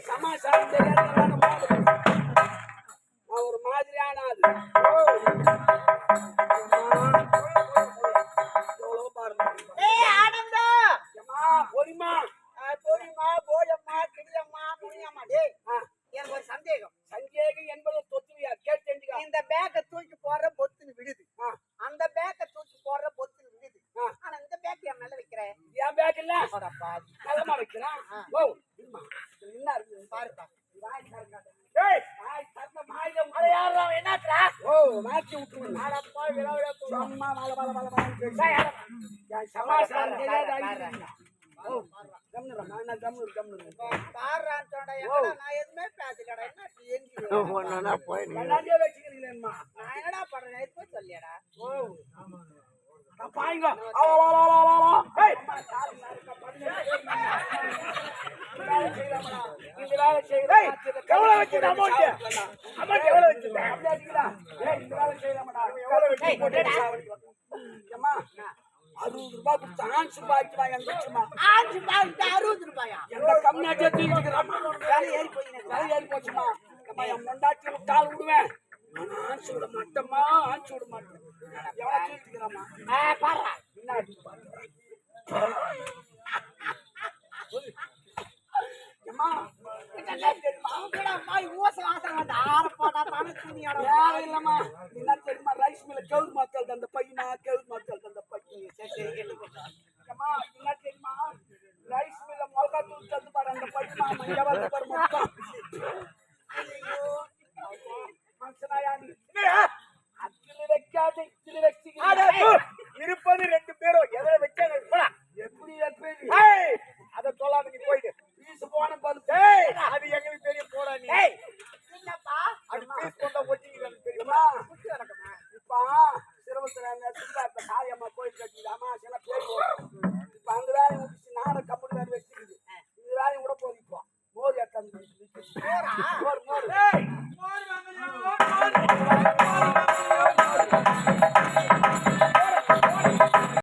சமாச்சாரம் தெரியாத ஒரு மாதிரியான பொறிமா பொறிமா போயம்மா கிளியம்மா முனியம்மா டே எனக்கு ஒரு சந்தேகம் என்பது தொத்துவியா கேட்டு இந்த பேக்கை தூக்கி போடுற பொத்துன்னு விடுது அந்த பேக்கை தூக்கி போடுற பொத்துன்னு விடுது ஆனா இந்த பேக் என் மேல வைக்கிறேன் என் பேக் இல்ல நல்லமா வைக்கிறேன் ஓ என்ன இருக்கு பாருப்பா எதுவுமே பேசலடா என்னடா பண்றேன் சொல்லியடா பாருங்க விடுவேன் ஆன்சு விட மாட்டோமா ஆன்சு விட மாட்டோம் ரைஸ் மில்ல கவுர் மக்கள் அந்த பையனா கவுர் மக்கள் அந்த பையன் என்ன தெரியுமா ரைஸ் மில்ல மிளகா தூள் தந்து பாரு அந்த பையனா மஞ்சள் பாரு மொத்தம் இருப்பது 2 பேரும் எதை வைக்க எப்படி அதை சொல்லாத நீ போயிட்டு பீஸ் போன அது எங்களுக்கு தெரியும் போடா நீ அது பீஸ் கொண்ட ஒட்டிக்கிறது தெரியுமா இப்ப சிறுவத்துல காளியம்மா கோயில் கட்டிடாமா சில பேர் இப்ப அந்த வேலையை முடிச்சு நானும் கம்பெனி வேலை வச்சுக்குது இந்த வேலையும் கூட போதிப்போம் மோதி அக்கா